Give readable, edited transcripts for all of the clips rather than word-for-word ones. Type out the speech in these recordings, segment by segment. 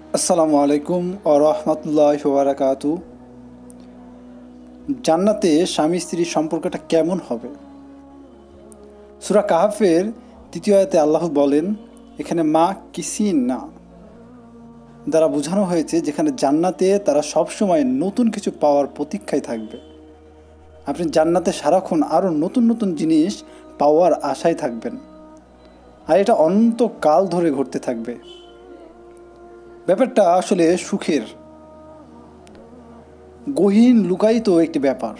আসসালামু আলাইকুম ও রহমতুল্লাহি ওয়া বারাকাতু। জান্নাতে স্বামী স্ত্রীর সম্পর্কটা কেমন হবে? সূরা কাহফের ৩য় আয়াতে আল্লাহ বলেন, এখানে মা কিসিন না দ্বারা বোঝানো হয়েছে যেখানে জান্নাতে তারা সবসময় নতুন কিছু পাওয়ার প্রতীক্ষায় থাকবে। আপনি জান্নাতে সারাক্ষণ আরও নতুন নতুন জিনিস পাওয়ার আশায় থাকবেন, আর এটা অনন্তকাল ধরে ঘটতে থাকবে। ব্যাপারটা আসলে সুখের, গহীন লুকায়িত একটি ব্যাপার।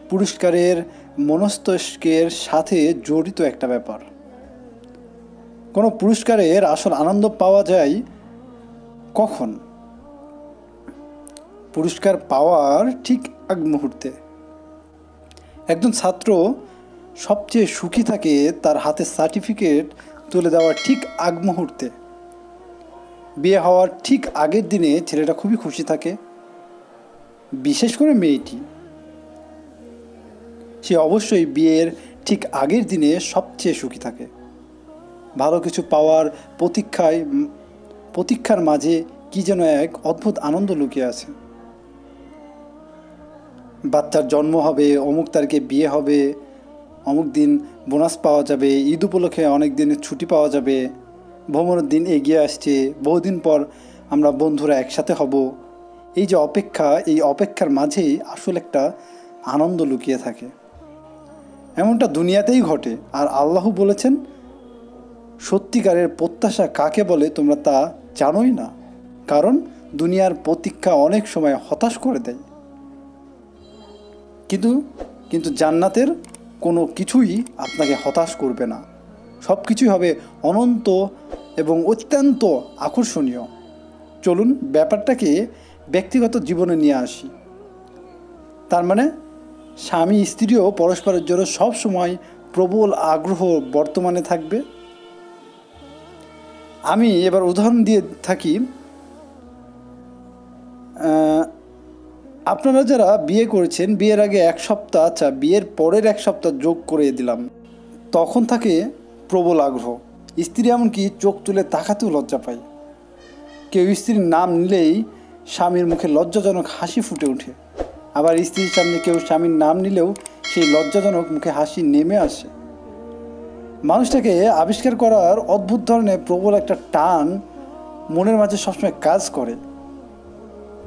পুরস্কারের মনস্তস্কের সাথে জড়িত একটা ব্যাপার। কোনো পুরস্কারের আসল আনন্দ পাওয়া যায় কখন? পুরস্কার পাওয়ার ঠিক আগ মুহূর্তে। একজন ছাত্র সবচেয়ে সুখী থাকে তার হাতে সার্টিফিকেট তুলে দেওয়ার ঠিক আগ মুহূর্তে। বিয়ে হওয়ার ঠিক আগের দিনে ছেলেটা খুবই খুশি থাকে, বিশেষ করে মেয়েটি। সে অবশ্যই বিয়ের ঠিক আগের দিনে সবচেয়ে সুখী থাকে। ভালো কিছু পাওয়ার প্রতীক্ষার মাঝে কি যেন এক অদ্ভুত আনন্দ লুকিয়ে আছে। বাচ্চার জন্ম হবে, অমুক তারিখে বিয়ে হবে, অমুক দিন বোনাস পাওয়া যাবে, ঈদ উপলক্ষে অনেক দিনের ছুটি পাওয়া যাবে, ভ্রমণের দিন এগিয়ে আসছে, বহুদিন পর আমরা বন্ধুরা একসাথে হব। এই যে অপেক্ষা, এই অপেক্ষার মাঝেই আসলে একটা আনন্দ লুকিয়ে থাকে। এমনটা দুনিয়াতেই ঘটে। আর আল্লাহ বলেছেন, সত্যিকারের প্রত্যাশা কাকে বলে তোমরা তা জানোই না, কারণ দুনিয়ার প্রতীক্ষা অনেক সময় হতাশ করে দেয়। কিন্তু জান্নাতের কোনো কিছুই আপনাকে হতাশ করবে না। সব কিছুই হবে অনন্ত এবং অত্যন্ত আকর্ষণীয়। চলুন ব্যাপারটাকে ব্যক্তিগত জীবনে নিয়ে আসি। তার মানে স্বামী স্ত্রীও পরস্পরের জন্য সব সময় প্রবল আগ্রহ বর্তমানে থাকবে। আমি এবার উদাহরণ দিয়ে থাকি। আপনারা যারা বিয়ে করেছেন, বিয়ের আগে এক সপ্তাহ, আচ্ছা বিয়ের পরের এক সপ্তাহ যোগ করে দিলাম, তখন থাকে প্রবল আগ্রহ। স্ত্রী এমনকি চোখ তুলে তাকাতেও লজ্জা পায়। কেউ স্ত্রীর নাম নিলেই স্বামীর মুখে লজ্জাজনক হাসি ফুটে ওঠে। আবার স্ত্রীর সামনে কেউ স্বামীর নাম নিলেও সেই লজ্জাজনক মুখে হাসি নেমে আসে। মানুষটাকে আবিষ্কার করার অদ্ভুত ধরনের প্রবল একটা টান মনের মাঝে সবসময় কাজ করে।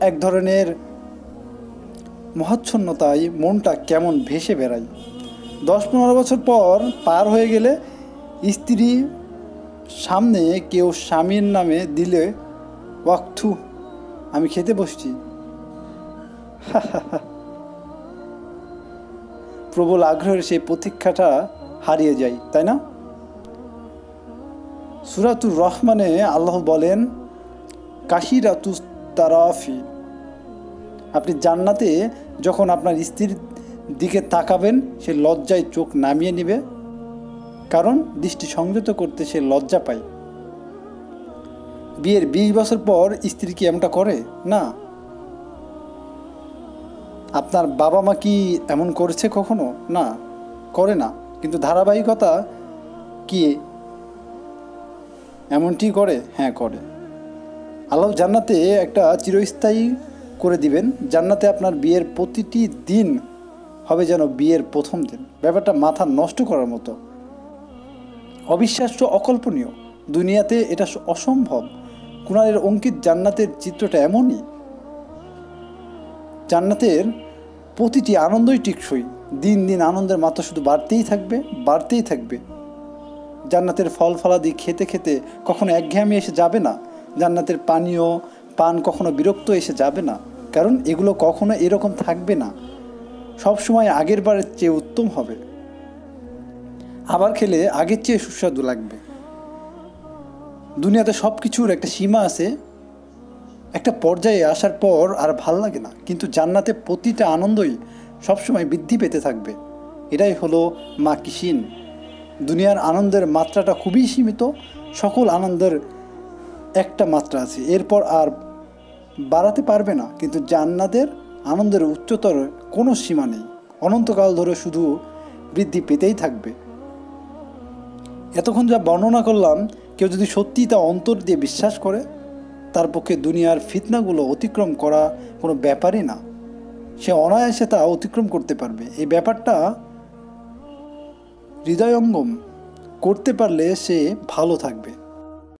এক ধরনের মহাচ্ছন্নতায় মনটা কেমন ভেসে বেড়ায়। 10-15 বছর পর পার হয়ে গেলে স্ত্রী সামনে কেউ স্বামীর নামে দিলে, ওয়াক্থু আমি খেতে বসছি, প্রবল আগ্রহের সেই প্রতীক্ষাটা হারিয়ে যায়, তাই না? সূরাতুর রহমানে আল্লাহ বলেন, কাশিরাতু তারাফি। আপনি জান্নাতে যখন আপনার স্ত্রীর দিকে তাকাবেন, সে লজ্জায় চোখ নামিয়ে নেবে, কারণ দৃষ্টি সংযত করতে সে লজ্জা পায়। বিয়ের 20 বছর পর স্ত্রী কি এমনটা করে? না। আপনার বাবা মা কি এমন করেছে কখনো? না, করে না। কিন্তু ধারাবাহিকতা কি এমনটি করে? হ্যাঁ, করে। আল্লাহ জান্নাতে একটা চিরস্থায়ী করে দিবেন। জান্নাতে আপনার বিয়ের প্রতিটি দিন হবে যেন বিয়ের প্রথম দিন। ব্যাপারটা মাথা নষ্ট করার মতো, অবিশ্বাস্য, অকল্পনীয়। দুনিয়াতে এটা অসম্ভব। কুরআনের অঙ্কিত জান্নাতের চিত্রটা এমনই। জান্নাতের প্রতিটি আনন্দই টিকসই। দিন দিন আনন্দের মাত্রা শুধু বাড়তেই থাকবে, বাড়তেই থাকবে। জান্নাতের ফল ফলাদি খেতে খেতে কখনো একঘেয়েমি এসে যাবে না। জান্নাতের পানীয় পান কখনো বিরক্ত এসে যাবে না, কারণ এগুলো কখনো এরকম থাকবে না। সব সময় আগের বারের চেয়ে উত্তম হবে। আবার খেলে আগের চেয়ে সুস্বাদু লাগবে। দুনিয়াতে সব কিছুর একটা সীমা আছে, একটা পর্যায়ে আসার পর আর ভাল লাগে না। কিন্তু জান্নাতে প্রতিটা আনন্দই সবসময় বৃদ্ধি পেতে থাকবে। এটাই হলো মা কিসিন। দুনিয়ার আনন্দের মাত্রাটা খুবই সীমিত। সকল আনন্দের একটা মাত্রা আছে, এরপর আর বাড়াতে পারবে না। কিন্তু জান্নাতের আনন্দের উচ্চতর কোনো সীমা নেই, অনন্তকাল ধরে শুধু বৃদ্ধি পেতেই থাকবে। এতক্ষণ যা বর্ণনা করলাম, কেউ যদি সত্যিই তা অন্তর দিয়ে বিশ্বাস করে, তার পক্ষে দুনিয়ার ফিতনাগুলো অতিক্রম করা কোনো ব্যাপারই না। সে অনায়াসে তা অতিক্রম করতে পারবে। এই ব্যাপারটা হৃদয়ঙ্গম করতে পারলে সে ভালো থাকবে।